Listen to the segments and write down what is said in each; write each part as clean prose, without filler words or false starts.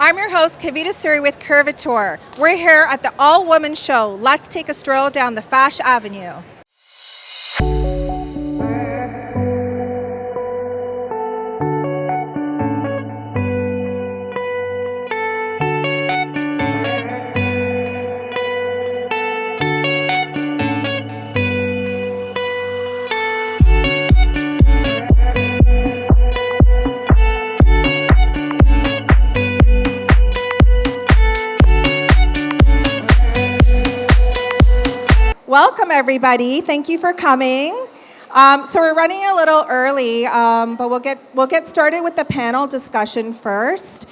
I'm your host, Kavita Suri with Curvatour. We're here at the all-woman show. Let's take a stroll down the Fash Avenue. Welcome, everybody. Thank you for coming. So we're running a little early, but we'll get started with the panel discussion first.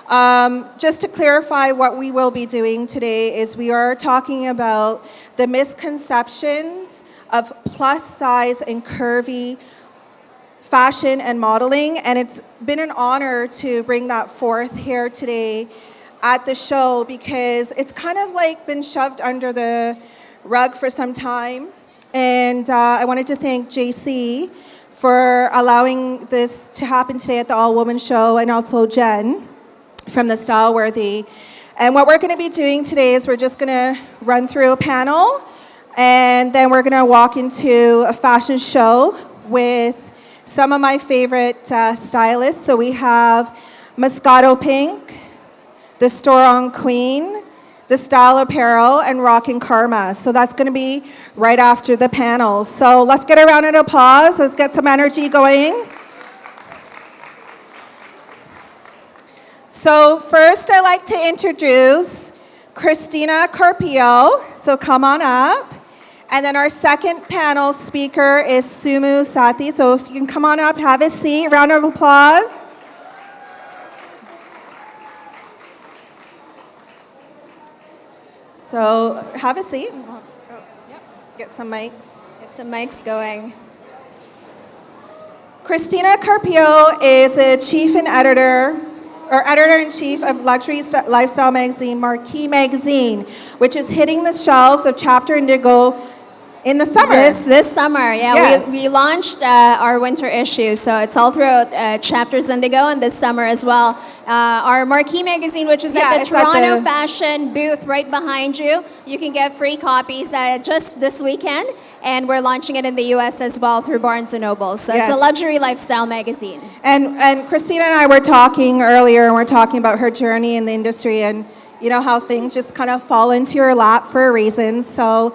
Just to clarify, what we will be doing today is we are talking about the misconceptions of plus size and curvy fashion and modeling, and it's been an honor to bring that forth here today at the show because it's kind of like been shoved under the rug for some time, and I wanted to thank JC for allowing this to happen today at the all-woman show, and also Jen from the Style Worthy. And what we're going to be doing today is we're just going to run through a panel, and then we're going to walk into a fashion show with some of my favorite stylists. So we have MoscatoPink, the Store On Queen, the Style Apparel, and Rockin' Karma. So that's going to be right after the panel. So let's get a round of applause. Let's get some energy going. So first, I'd like to introduce Cristina Carpio. So come on up. And then our second panel speaker is Sumu Sethi. So if you can come on up, have a seat. Round of applause. So have a seat. Get some mics. Get some mics going. Cristina Carpio is a chief and editor-in-chief of luxury lifestyle magazine Marquee Magazine, which is hitting the shelves of Chapter Indigo in the summer. This summer, yeah. Yes. We launched our winter issue, so it's all throughout Chapters Indigo and this summer as well. Our Marquee Magazine, which is at the Toronto Fashion booth right behind you. You can get free copies just this weekend, and we're launching it in the U.S. as well through Barnes & Noble. So It's a luxury lifestyle magazine. And Cristina and I were talking earlier, and we're talking about her journey in the industry, and you know how things just kind of fall into your lap for a reason. So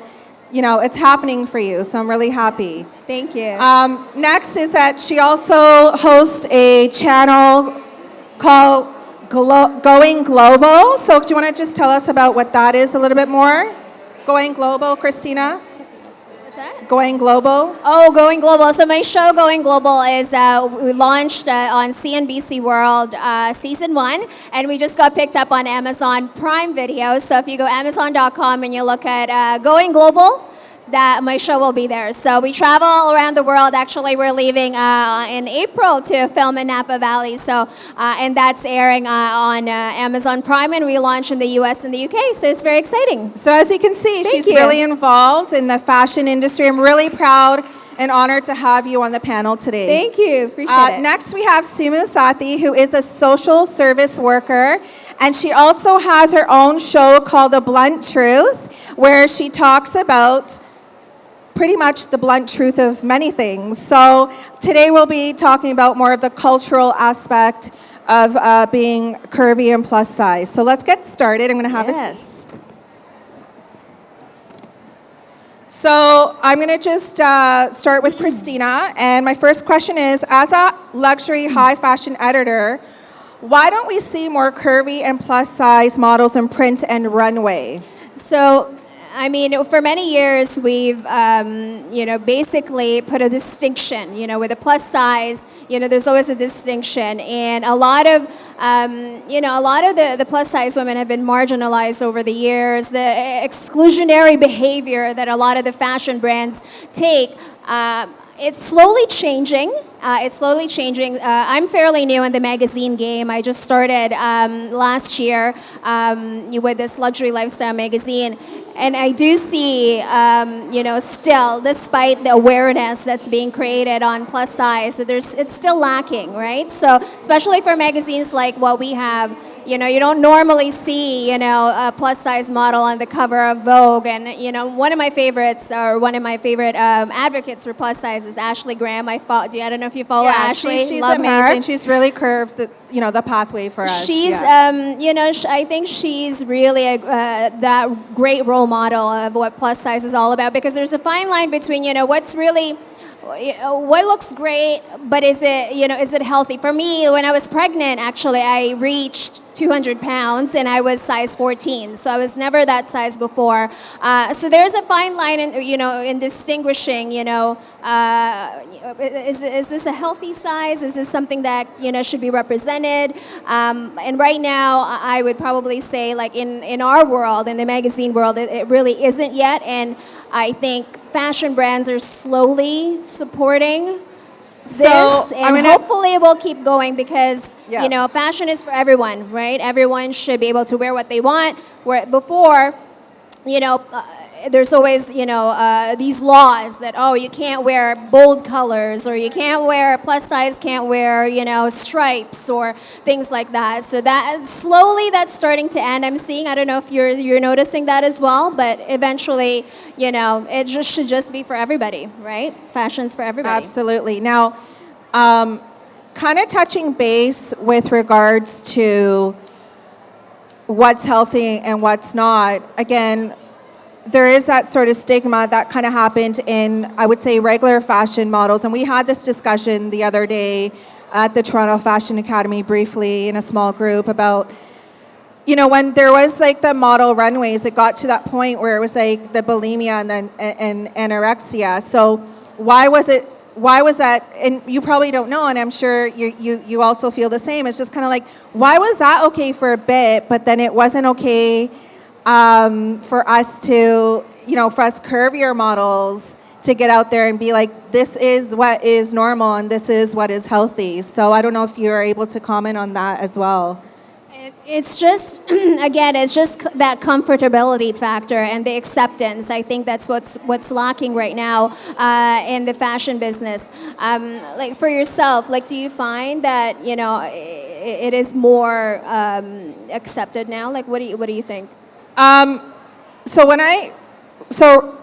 you know, it's happening for you, so I'm really happy. Thank you. Next is that she also hosts a channel called Going Global. So do you want to just tell us about what that is a little bit more? Going Global, Cristina? What's that? Going Global. Oh, Going Global. So my show, Going Global, is we launched on CNBC World Season 1, and we just got picked up on Amazon Prime Video. So if you go Amazon.com and you look at Going Global, that my show will be there. So we travel all around the world. Actually, we're leaving in April to film in Napa Valley. So, and that's airing on Amazon Prime, and we launch in the US and the UK. So it's very exciting. So as you can see, she's really involved in the fashion industry. I'm really proud and honored to have you on the panel today. Thank you. Appreciate it. Next, we have Sumu Sethi, who is a social service worker, and she also has her own show called The Blunt Truth, where she talks about pretty much the blunt truth of many things. So today we'll be talking about more of the cultural aspect of being curvy and plus size. So let's get started. I'm going to have a seat. So I'm going to just start with Cristina. And my first question is, as a luxury high fashion editor, why don't we see more curvy and plus size models in print and runway? So, I mean, for many years, we've, basically put a distinction, with a plus size, there's always a distinction. And a lot of the plus size women have been marginalized over the years. The exclusionary behavior that a lot of the fashion brands take, it's slowly changing. I'm fairly new in the magazine game. I just started last year with this luxury lifestyle magazine. And I do see, still, despite the awareness that's being created on plus size, that it's still lacking, right? So, especially for magazines like what we have, you don't normally see, a plus size model on the cover of Vogue. And, one of my favorites, or one of my favorite advocates for plus size is Ashley Graham. I don't know if you follow Ashley. She's Love amazing. her. She's really curved the pathway for us. She's, I think she's really that great role model of what plus size is all about, because there's a fine line between, what's really, what looks great, but is it healthy? For me, when I was pregnant, actually, I reached 200 pounds and I was size 14. So I was never that size before. So there's a fine line in distinguishing, is this a healthy size? Is this something that, should be represented? And right now, I would probably say, like in our world, in the magazine world, it really isn't yet. And I think fashion brands are slowly supporting this, and hopefully it will keep going, because fashion is for everyone, right? Everyone should be able to wear what they want. Where before, there's always these laws that you can't wear bold colors, or you can't wear plus size, can't wear stripes or things like that. So that slowly that's starting to end. I'm seeing. I don't know if you're noticing that as well, but eventually it should just be for everybody, right? Fashion's for everybody. Absolutely. Now, kind of touching base with regards to what's healthy and what's not. Again, there is that sort of stigma that kind of happened in, I would say, regular fashion models. And we had this discussion the other day at the Toronto Fashion Academy briefly in a small group about, when there was like the model runways, it got to that point where it was like the bulimia and then and anorexia. So why was that? And you probably don't know, and I'm sure you also feel the same. It's just kind of like, why was that okay for a bit, but then it wasn't okay for us to, for us curvier models to get out there and be like, this is what is normal and this is what is healthy. So I don't know if you're able to comment on that as well. It's just, again, it's just that comfortability factor and the acceptance. I think that's what's lacking right now in the fashion business. Like for yourself, like, do you find that it is more accepted now? Like, what do you think? So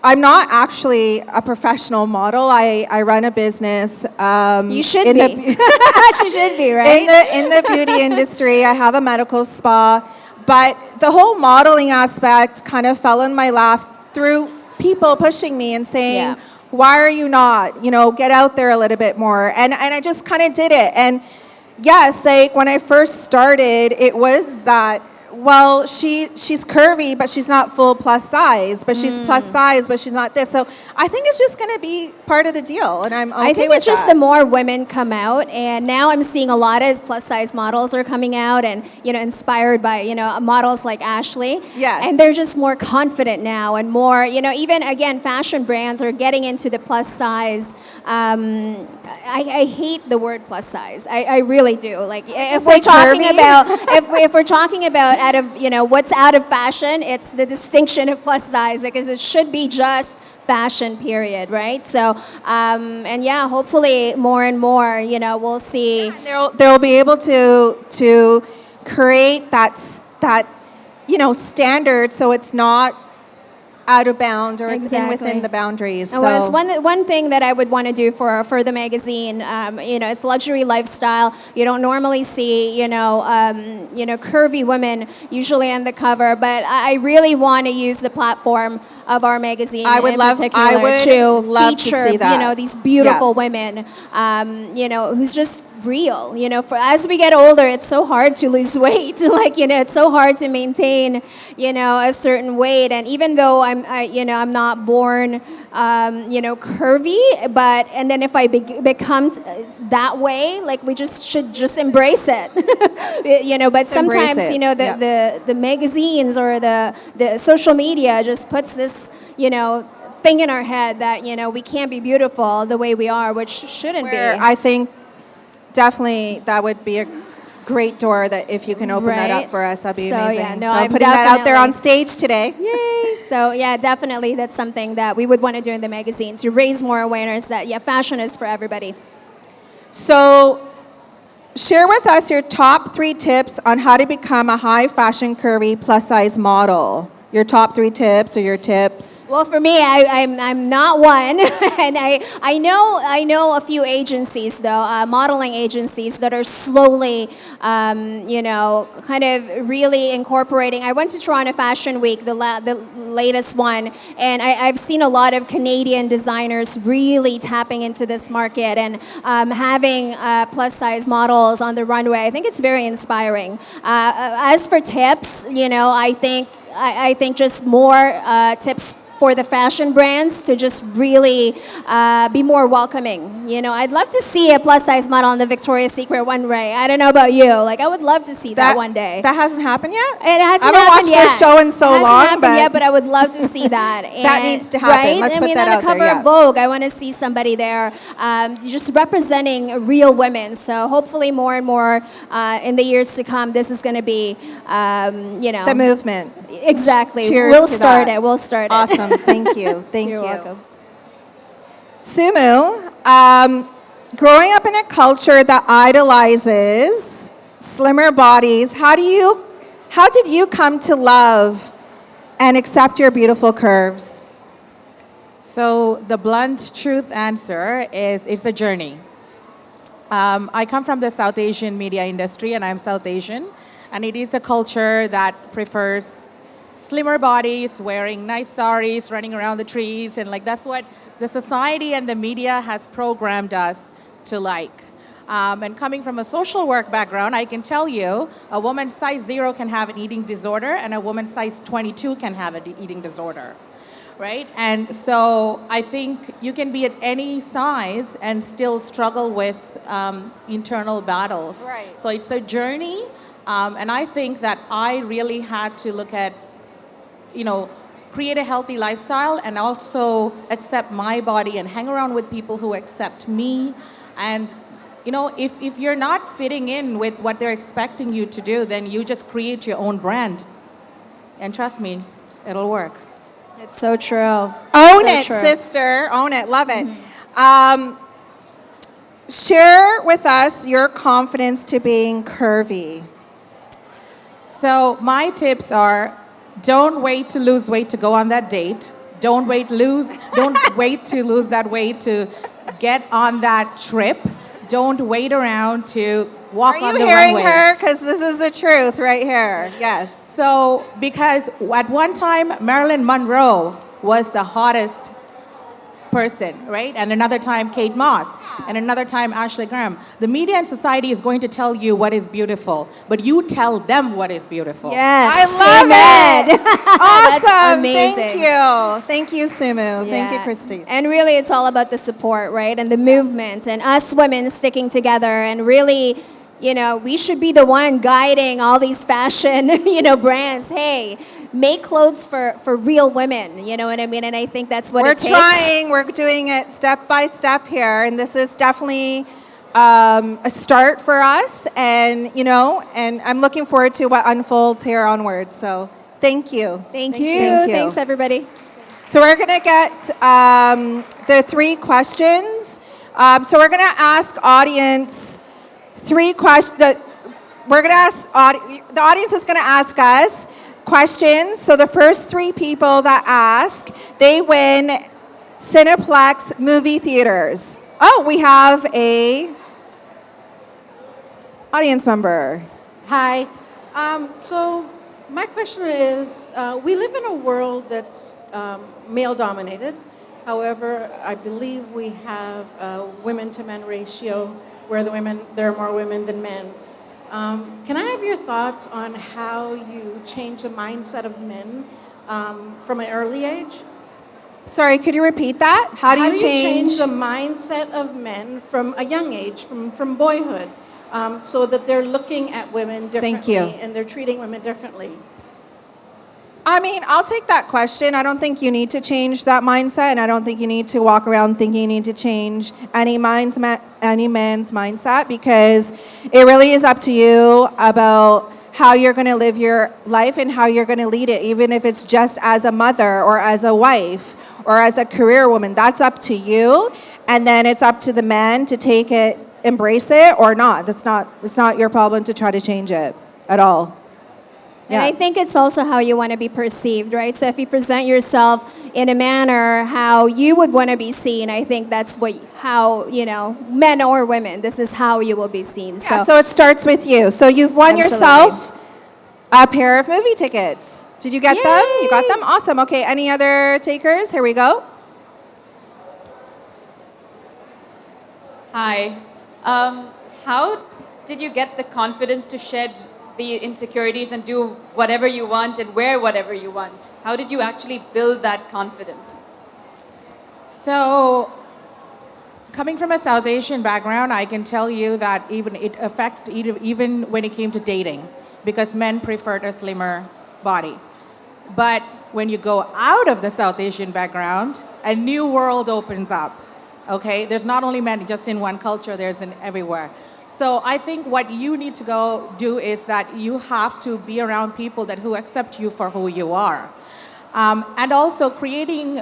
I'm not actually a professional model. I run a business. You should be. She should be, right? In the beauty industry. I have a medical spa. But the whole modeling aspect kind of fell in my lap through people pushing me and saying, why are you not? Get out there a little bit more. And I just kind of did it. And yes, like when I first started, it was that, well, she's curvy, but she's not full plus size, but she's plus size, but she's not this. So I think it's just going to be part of the deal, and I'm okay with that. I think it's just the more women come out, and now I'm seeing a lot of plus size models are coming out, and inspired by models like Ashley. Yes. And they're just more confident now, and more even again, fashion brands are getting into the plus size. I hate the word plus size. I really do. Like if we're talking about if we're talking about out of what's out of fashion, it's the distinction of plus size, because it should be just fashion, period, right? So and hopefully more and more we'll see. They'll be able to create that standard, so it's not out of bound, or it's within the boundaries. So one thing that I would want to do for the magazine, it's luxury lifestyle. You don't normally see, curvy women usually on the cover, but I really want to use the platform of our magazine to feature, these beautiful women, who's just real. As we get older, it's so hard to lose weight. It's so hard to maintain, a certain weight. And even though I'm not born, curvy, and then if I become that way, like we should embrace it. But sometimes, the magazines or the social media just puts this, thing in our head that, we can't be beautiful the way we are, which shouldn't be. I think definitely that would be a great door that if you can open that up for us, that'd be amazing. I'm putting that out there on stage today. Yay! So definitely that's something that we would want to do in the magazine, to raise more awareness that fashion is for everybody. So Share with us your top 3 tips on how to become a high fashion curvy plus size model. Your top 3 tips or your tips. Well, for me, I'm not one, and I know a few agencies though, modeling agencies that are slowly, kind of really incorporating. I went to Toronto Fashion Week, the latest one, and I've seen a lot of Canadian designers really tapping into this market and having plus size models on the runway. I think it's very inspiring. As for tips, I think just more tips for the fashion brands to just really be more welcoming. I'd love to see a plus size model on the Victoria's Secret runway. I don't know about you. I would love to see that one day. That hasn't happened yet? It hasn't happened yet. I haven't watched their show in so long. It hasn't happened yet, but I would love to see that. That needs to happen. Right? Let's put that on out the cover there, of Vogue, I want to see somebody there just representing real women. So hopefully more and more in the years to come, this is going to be, the movement. Exactly. Cheers We'll to start that. it. We'll start it. Awesome. Thank you. Thank You're you. welcome. Sumu, growing up in a culture that idolizes slimmer bodies, how did you come to love and accept your beautiful curves? So the blunt truth answer is it's a journey. I come from the South Asian media industry, and I'm South Asian, and it is a culture that prefers slimmer bodies, wearing nice saris, running around the trees, and that's what the society and the media has programmed us to like. And coming from a social work background, I can tell you a woman size 0 can have an eating disorder, and a woman size 22 can have an eating disorder, right? And so I think you can be at any size and still struggle with internal battles. Right. So it's a journey, and I think that I really had to look at create a healthy lifestyle and also accept my body and hang around with people who accept me. And, if you're not fitting in with what they're expecting you to do, then you just create your own brand. And trust me, it'll work. It's so true. Own So it, true. sister. Own it. Love it. Share with us your confidence to being curvy. So my tips are, don't wait to lose weight to go on that date. Don't wait to lose that weight to get on that trip. Don't wait around to walk on the runway. Are you hearing her? Because this is the truth right here. Yes. So, because at one time, Marilyn Monroe was the hottest person, right? And another time, Kate Moss. And another time, Ashley Graham. The media and society is going to tell you what is beautiful, but you tell them what is beautiful. Yes. I love it. Awesome. That's amazing. Thank you. Thank you, Sumu. Thank you, Yeah. Christine. And really, it's all about the support, right? And the movement, and us women sticking together, and really, we should be the one guiding all these fashion, brands. Hey, make clothes for real women. You know what I mean? And I think that's what We're it takes. trying. We're doing it step by step here, and this is definitely a start for us. And and I'm looking forward to what unfolds here onwards. So thank you. Thank you. Thank you. Thanks, everybody. So we're going to get the 3 questions. So we're going to ask audience 3 questions. We're going to ask the audience is going to ask us questions. So the first 3 people that ask, they win Cineplex movie theaters. Oh, we have a audience member. Hi. So my question is, we live in a world that's male-dominated. However, I believe we have a women-to-men ratio where there are more women than men. Can I have your thoughts on how you change the mindset of men from an early age? Sorry, could you repeat that? How do you change the mindset of men from a young age, from boyhood, so that they're looking at women differently Thank you. and they're treating women differently? I mean, I'll take that question. I don't think you need to change that mindset, and I don't think you need to walk around thinking you need to change any man's mindset, because it really is up to you about how you're going to live your life and how you're going to lead it, even if it's just as a mother or as a wife or as a career woman. That's up to you, and then it's up to the man to take it embrace it or not. It's not your problem to try to change it at all. And I think it's also how you want to be perceived, right? So if you present yourself in a manner how you would want to be seen, I think that's how, men or women, this is how you will be seen. So it starts with you. So you've won yourself a pair of movie tickets. Did you get them? You got them? Awesome. Okay, any other takers? Here we go. Hi. How did you get the confidence to shed the insecurities and do whatever you want and wear whatever you want? How did you actually build that confidence? So, coming from a South Asian background, I can tell you that even it affects even when it came to dating, because men preferred a slimmer body. But when you go out of the South Asian background, a new world opens up. Okay, there's not only men just in one culture, there's in everywhere. So I think what you need to go do is that you have to be around people who accept you for who you are. And also creating,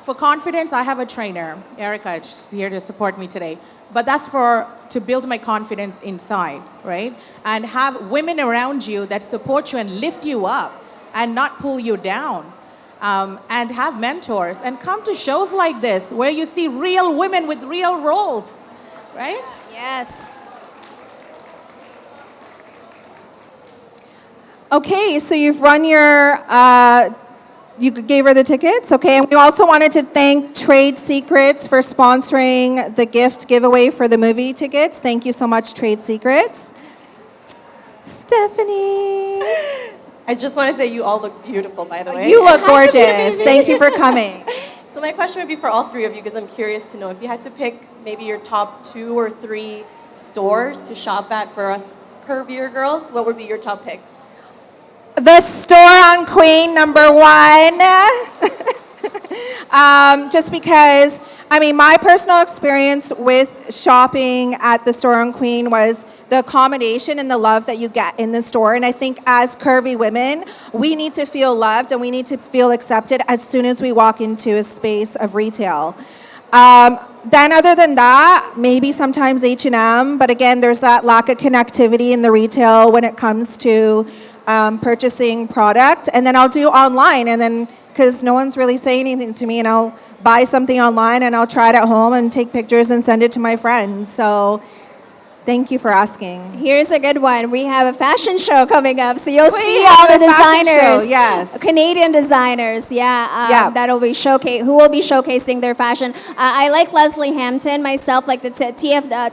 for confidence, I have a trainer, Erica, she's here to support me today. But that's to build my confidence inside, right? And have women around you that support you and lift you up and not pull you down. And have mentors. And come to shows like this where you see real women with real roles, right? Yes. Okay, so you've run you gave her the tickets, okay? And we also wanted to thank Trade Secrets for sponsoring the gift giveaway for the movie tickets. Thank you so much, Trade Secrets. Stephanie. I just want to say you all look beautiful, by the way. You look gorgeous. Thank you for coming. So my question would be for all three of you, because I'm curious to know, if you had to pick maybe your top 2 or 3 stores to shop at for us curvier girls, what would be your top picks? The store on Queen, number 1. Just because, my personal experience with shopping at the store on Queen was the accommodation and the love that you get in the store. And I think as curvy women, we need to feel loved and we need to feel accepted as soon as we walk into a space of retail. Then other than that, maybe sometimes H&M, but again, there's that lack of connectivity in the retail when it comes to purchasing product. And then I'll do online, and then because no one's really saying anything to me, and I'll buy something online and I'll try it at home and take pictures and send it to my friends. So thank you for asking. Here's a good one. We have a fashion show coming up, so you'll We see have all the a fashion designers. show, yes. Canadian designers, that'll be who will be showcasing their fashion. I like Leslie Hampton myself, like the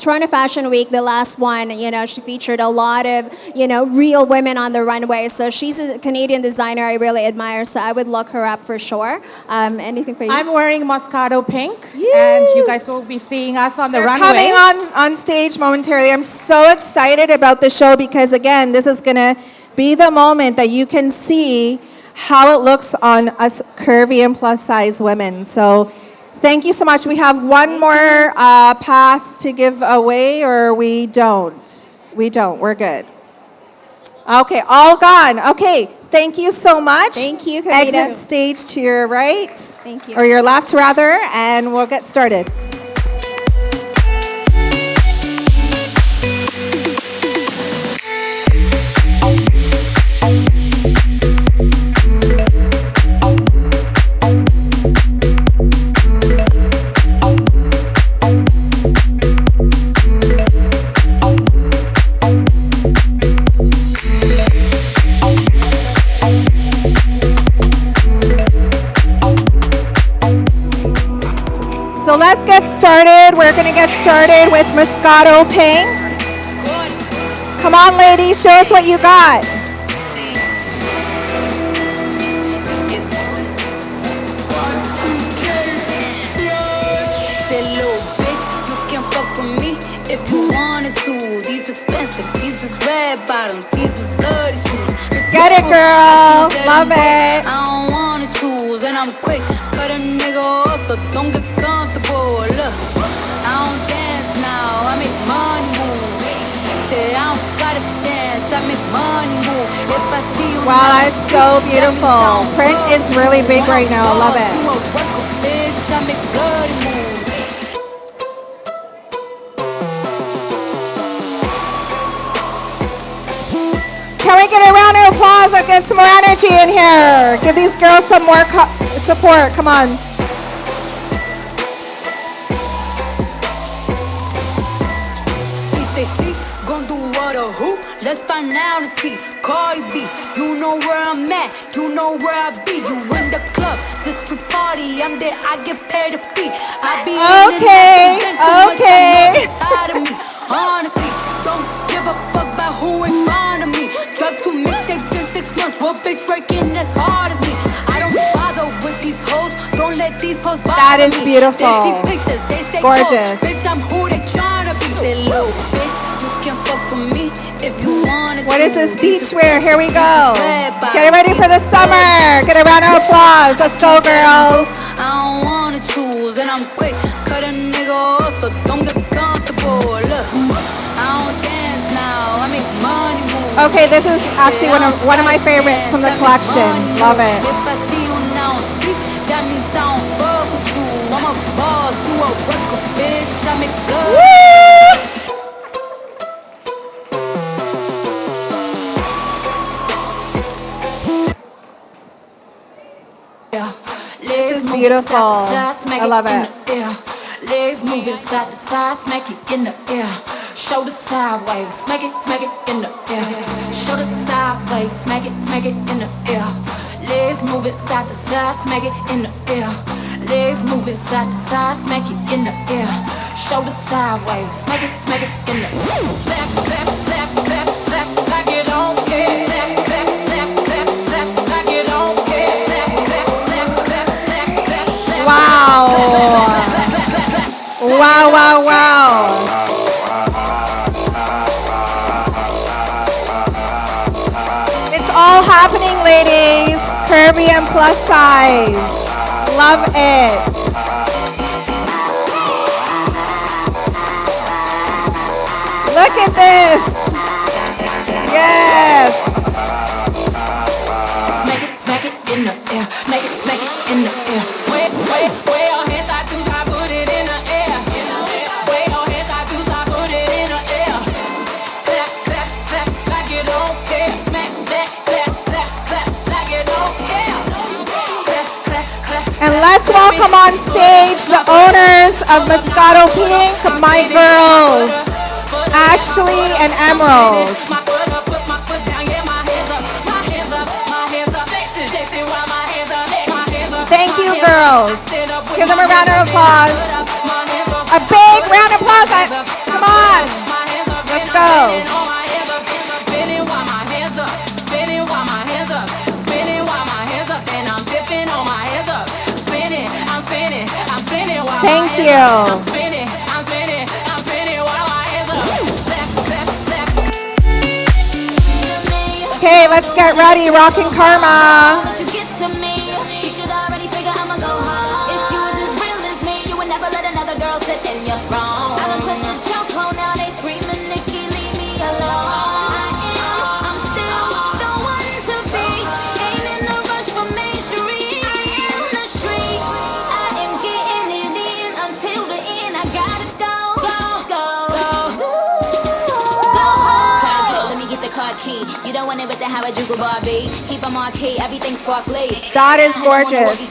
Toronto Fashion Week, the last one, she featured a lot of, real women on the runway. So she's a Canadian designer I really admire, so I would look her up for sure. Anything for you? I'm wearing MoscatoPink, and you guys will be seeing us on the runway. Coming on stage momentarily. I'm so excited about the show because, again, this is going to be the moment that you can see how it looks on us curvy and plus-size women. So thank you so much. We have one more pass to give away, or we don't? We don't. We're good. Okay, all gone. Okay, thank you so much. Thank you, Kavita. Exit stage to your right. Thank you. Or your left, rather, and we'll get started. So let's get started. We're going to get started with MoscatoPink. Come on, ladies, show us what you got. If you wanted to, these expensive, these is red bottoms, these is bloody shoes. Get it, girl. Love it. I don't wanna choose, and I'm quick. Cut a nigga off, so don't get comfortable. Look, I don't dance now, I make money move. Say I don't gotta dance, I make money move. If I see you, wow, that's so beautiful. Print is really big right now. Love it. I make bloody moves. Can we get a round of applause? Let's get some more energy in here. Give these girls some more support. Come on. Gon' do what or who? Let's find out and see. Cardi B, you know where I'm at, you know where I be. You in the club just to party. I'm there, I get paid a fee. I be okay. Tired of me, honestly. Don't give a fuck about who in front of me. Drop 2 mixtapes in 6 months. What bitch breaking as hard as me? I don't bother with these hoes. Don't let these hoes bother me. That is beautiful. They see pictures, they say gorgeous. Bitch, I'm who they tryna be. They little bitch, you can fuck with me if you want it. What is this beachwear? Here we go. Get ready for the summer. Get a round of applause. Let's go, girls. I don't wanna choose, and I'm quick. Cut a nigga off, so don't get comfortable. Look, I don't dance now. I make money move. Okay, this is actually one of my favorites from the collection. Love it. If I see you now speak, that means I don't fuck with you. I'm a boss, you a worker, bitch. I make blood. Woo! This is beautiful. I love it. Legs moving side to side, smack it in the air. Shoulder sideways, smack it in the air. Shoulder sideways, smack it in the air. Legs moving side to side, smack it in the air. Legs moving side to side, smack it in the air. Shoulder sideways, smack it in the air. Clap, clap, clap, clap, clap, like you don't care. Clap, clap, clap, clap, clap, like you don't care. Clap, clap, clap, clap, clap, clap, clap. Wow. Wow, wow, wow. It's all happening, ladies. Curvy and plus size. Love it. Look at this. Yes. Smack it in the air. Smack it in the air. Way your hands I do, I put it in the air. Way your hands I do, I put it in the air. Clap, clap, clap, like you don't care. Smack that, clap, clap, clap, like you don't care. Clap, clap, clap. And let's welcome on stage the owners of MoscatoPink, my girls, Ashley and Emerald. Thank you, girls. Give them a round of applause. A big round of applause. Come on. Let's go. Thank you. Okay, let's get ready. Rocking Karma. You don't want it with the Harajuku Barbie. Keep them on key, everything sparkly. That is gorgeous. Hit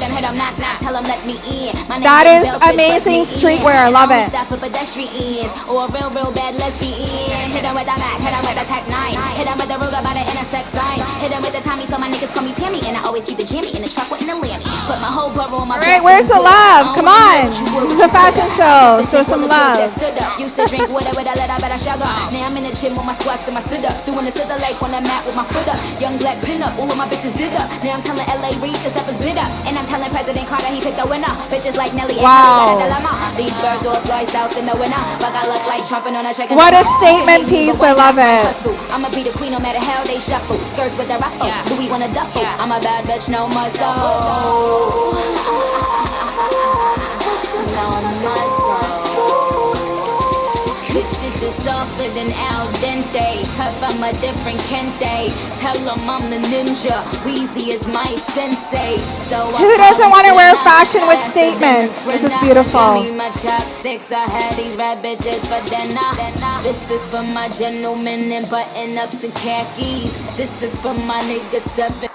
them, knock, knock, tell them let me in. That is amazing streetwear. I love it. For pedestrians or a real bad lesbian. Hit them with the Mac, hit them with the Tech 9. Hit them with the Ruger by the intersex sign. Hit them with the Tommy, so my niggas call me Pammy. And I always keep the Jimmy in the truck with the Lammy. Put my whole brother on my back. All right, where's the love? Come on. This is a fashion show. Show some love. Used to drink water with a little bit of sugar. Now I'm in the gym with my squats and my sit-ups. Doing the scissor like on the mat with my foot up. Young black pin up, all of my bitches did up. Now I'm telling LA Reid the stuff is bid up. And I'm telling President Carter he picked the winner. Bitches like Nelly and wow. These birds all fly south in the winter. But I look like chomping on a chicken. What a statement piece, I love it. I'ma be the queen no matter how they shuffle. Skirts with the ruffle, do we wanna duffle? I'm a bad bitch, no muscle. No muscle. Bitches This is softer than al dente. Cut from a different kente. Tell them I'm the ninja. Weezy is my sensei. So Who doesn't want to wear fashion with statements? This is beautiful. Give me my chopsticks. I had these red bitches for dinner. This is for my gentlemen in button-ups and khakis. This is for my niggas 7.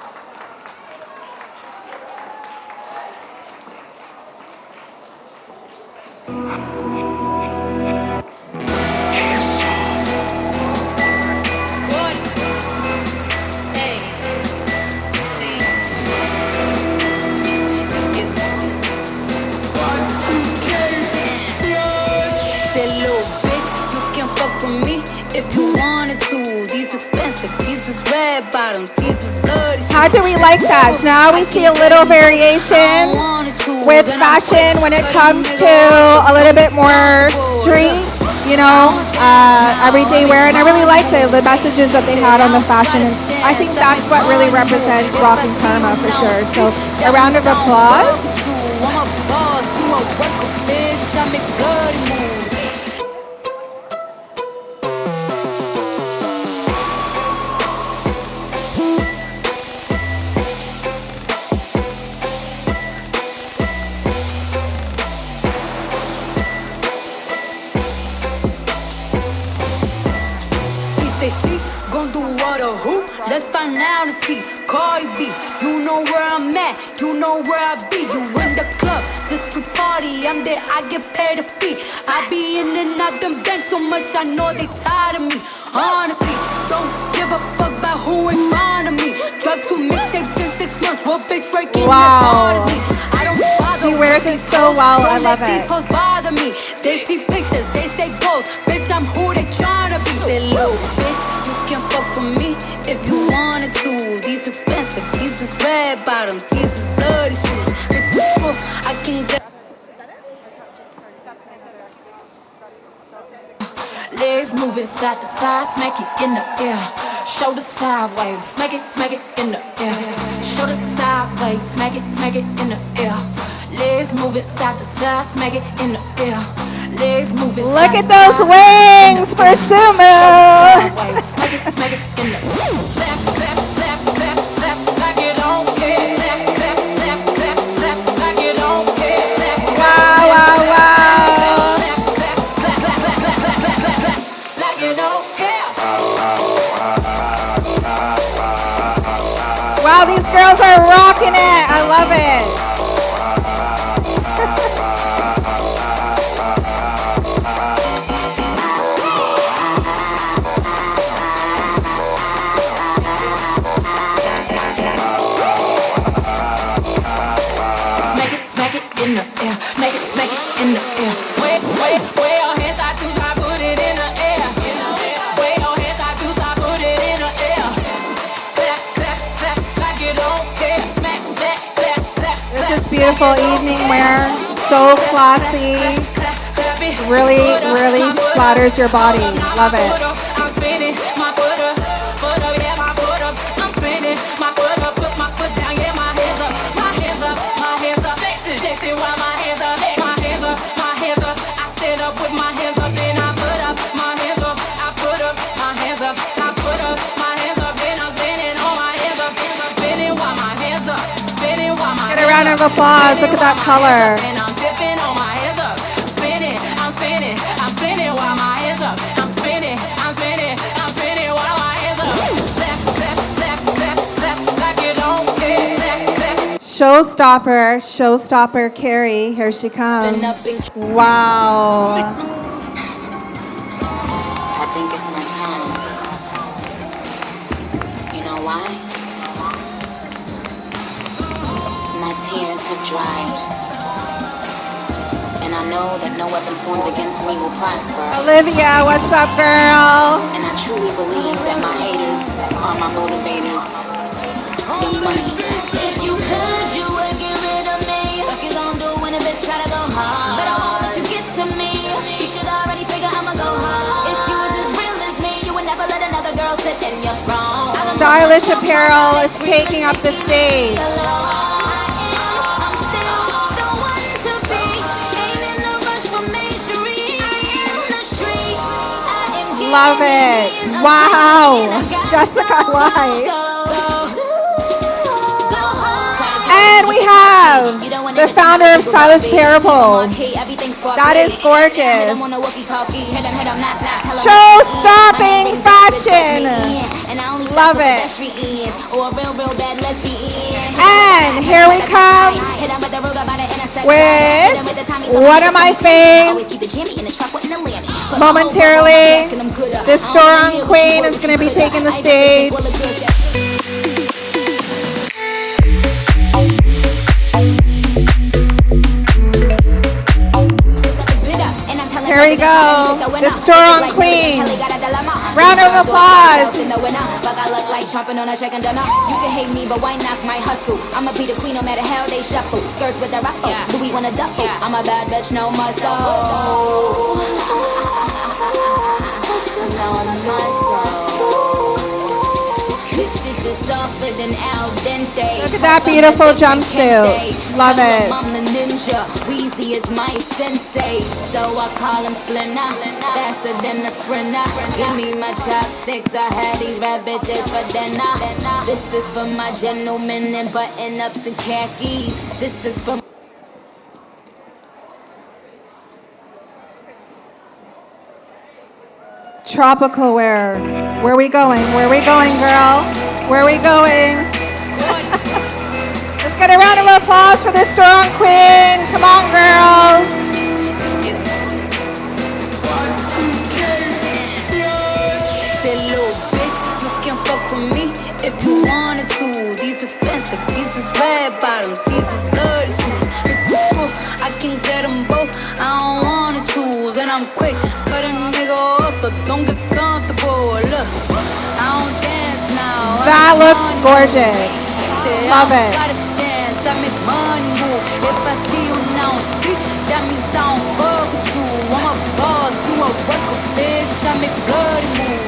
If you wanted to, these expensive, these is red bottoms, these is bloody. How do we like that? So now we see a little variation with fashion when it comes to a little bit more street, everyday wear. And I really liked it, the messages that they had on the fashion. And I think that's what really represents Rock and Karma for sure. So a round of applause. I'm a boss, you a worker, bitch, I make bloody moves. Let's find out and see. Cardi B, you know where I'm at, you know where I be. You in the club just to party, I'm there, I get paid a fee. I be in and out them banks so much, I know they tired of me. Honestly, don't give a fuck about who in front of me. Drop 2 mixtapes in 6 months, what bitch breaking as hard as me? I don't bother. She wears it so well, I love it. These hoes bother me. They see pictures, they say goals. Bitch, I'm who they tryna be. They low, bitch, you can fuck with me if you wanted to. These expensive, these is red bottoms, these is bloody shoes. Hit the school, I can get. Legs moving side to side, smack it in the air. Shoulder sideways, smack it in the air. Shoulder sideways, smack it in the air. Legs moving side to side, smack it in the air. Legs moving. Look at those wings for Sumu. Smack it in the air. Clap, clap, clap, clap, clap, like you don't care. Clap, clap, clap, clap, clap, like you don't care. Wow, wow, wow. Wow, these girls are rocking it. I love it. Smack it in the air. Smack it in the air. Way your hands I choose, I put it in the air. Way your hands I choose, I put it in the air. Clap, clap, clap, like you don't care. Smack, clap, clap, clap. This is beautiful evening wear. So classy. Really, really flatters your body. Love it. I'm spinning my foot up, yeah, my foot up. I'm spinning my foot up, put my foot down, yeah, my hands up, my hands up, my hands up. Jason, while my hands up, my hands up, my hands up. I stand up with my hands up, then I put up my hands up. I put up my hands up, I put up my hands up, then I'm spinning on my hands up, spinning while my hands up, spinning while my. Get a round of applause. Look at that color. And I'm tipping on my hands up, spinning, I'm spinning, I'm spinning while my hands up, I'm spinning, I'm spinning, I'm spinning while my hands up. Clap, clap, clap, clap, clap, like you don't care. Clap, clap. Showstopper, Kari. Here she comes. Wow. I think it's my time. You know why? My tears have dried. And I know that no weapon formed against me will prosper. Olivia, what's up, girl? And I truly believe that my haters are my motivators. Young Money. If you could, you would get rid of me. What you gon' do when a bitch try to go hard? But I won't let you get to me. You should already figure I'ma go hard. If you was as real as me, you would never let another girl sit in your throne. Stylish apparel is taking up the stage. Love it. Wow. Jessica White. And we have the founder of Stylish Parable. That is gorgeous. Show-stopping fashion. Love it. And here we come with one of my faves. Momentarily, this store queen is going to be taking the stage. Here we go, the store queen. Round of applause. You can hate me, but why knock my hustle? I'ma be the queen no matter how they shuffle. Skirts with a ruffle, do we wanna duffle? I'm a bad bitch, no muscle. No muscle. Bitches is softer than al dente. Look at that beautiful jumpsuit. Love it. I'm the ninja, Weezy is my sensei. So I call him Splinter, faster than a sprinter. Give me my chopsticks, I had these rap bitches for dinner. This is for my gentlemen in button-ups and khakis. This is for Tropical wear. Where we going? Where we going, girl? Where we going? Let's get a round of applause for this strong queen. Come on, girls. Say, little bitch, you can fuck with me if you wanted to. These expensive, these is red bottoms, these is bloody shoes. Hit the school, I can get them both. I don't wanna choose, and I'm quick. Cut a nigga off, so don't get comfortable. Look, I don't dance now. That looks gorgeous. Love it. I dance, I make money move. If I see you now speak, that means I don't fuck with you. I'm a boss, you a worker, bitch. I make bloody moves.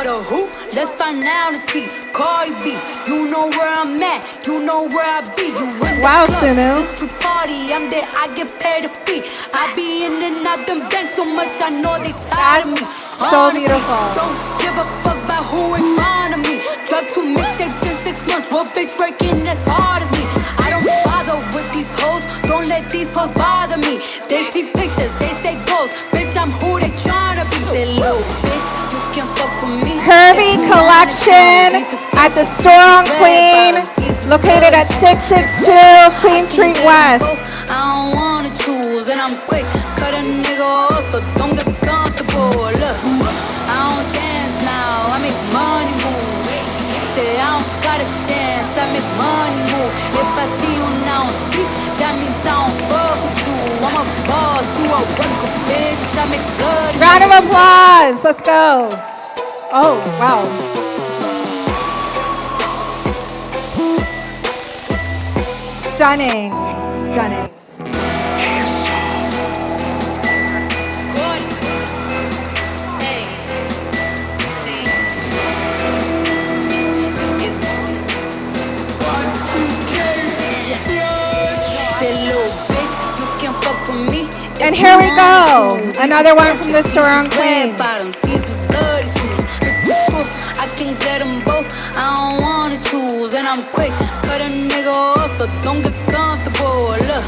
Who? Let's find out and see. Cardi B, you know where I'm at, you know where I be. You in the Wow, club, Sumu. this free party, I'm there, I get paid a fee. I be in and out them banks so much, I know they tired of me. So Honestly, beautiful. Don't give a fuck about who in front of me. Drop 2 mixtapes in 6 months, what bitch working as hard as me? I don't bother with these hoes, don't let these hoes bother me. They see pictures, they say goals, bitch I'm who they tryna be. They little bitch, you can fuck with me. Curvy collection at the Store Queen, located at 662 Queen Street West. I don't wanna choose, and I'm quick. Cut a nigga off, so don't get comfortable. Look, I don't dance now, I make money move. Say I don't gotta dance, I make money move. If I see you now speak, that means I don't fuck with you. I'm a boss, you a worker, bitch. I make bloody. Round of applause. Let's go. Oh, wow. Stunning. Stunning. And here we go. Another one from the Store Queen. I can get them both, I don't wanna choose. And I'm quick, cut a nigga off, so don't get comfortable. Look,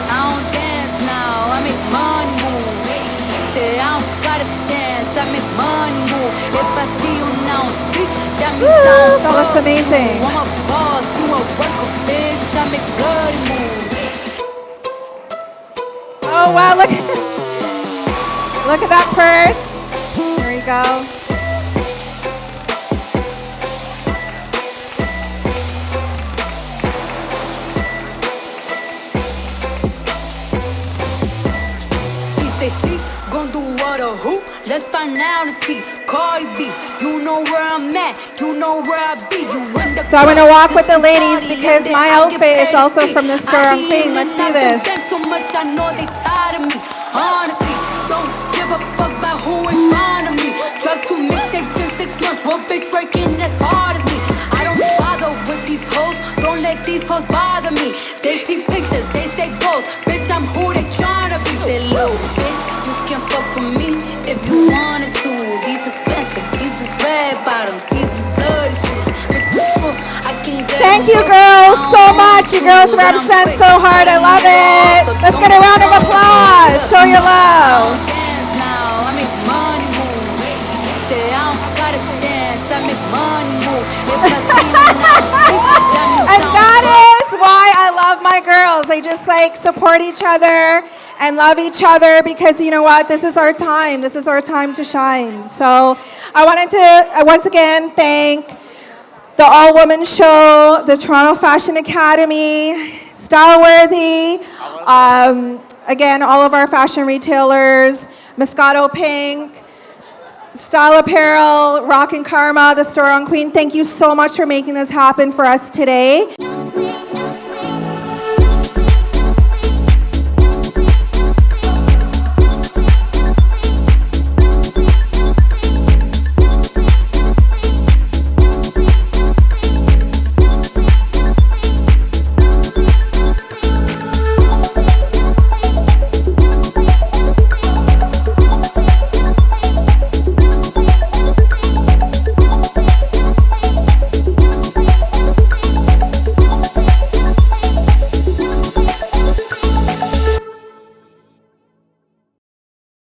I don't dance now, I make money move. Say I don't gotta dance, I make money move. If I see you now speak, that means I don't That looks amazing. I'm a boss, you a worker, bitch. I make bloody moves. Oh, wow, look. Look at that purse. Here we go. Gon' do what or who? Let's find out and see. Cardi B, you know where I'm at, you know where I be. You in the So I'm gonna walk with the club, ladies party, because and my then I get outfit is paid also fee. from the store I on be Queen. in Let's and do out the this. bank so much I know they tired of me. Honestly, don't give a fuck about who in front of me. Drop 2 mixtapes in 6 months, what bitch working as hard as me? I don't bother with these hoes, don't let these hoes bother me. They see pictures, they say goals, bitch I'm who they tryna be. They low, bitch, you can fuck with me if you wanted to. These expensive, these is red bottoms, these is bloody shoes. With the school, I can get Thank them you both. girls I so don't much. want You girls to, and I'm represent quick. so hard. I love it. Let's get a round of applause. Show your love. Dance now, I make money move. Say I don't gotta dance, I make money move. If I see you now speak, that means And I don't that is why I love my girls. They just like support each other and love each other because you know what? This is our time. This is our time to shine. So I wanted to once again thank the all-woman show, the Toronto Fashion Academy, Styleworthy, again, all of our fashion retailers, MoscatoPink, Style Apparel, Rock and Karma, the store on Queen. Thank you so much for making this happen for us today.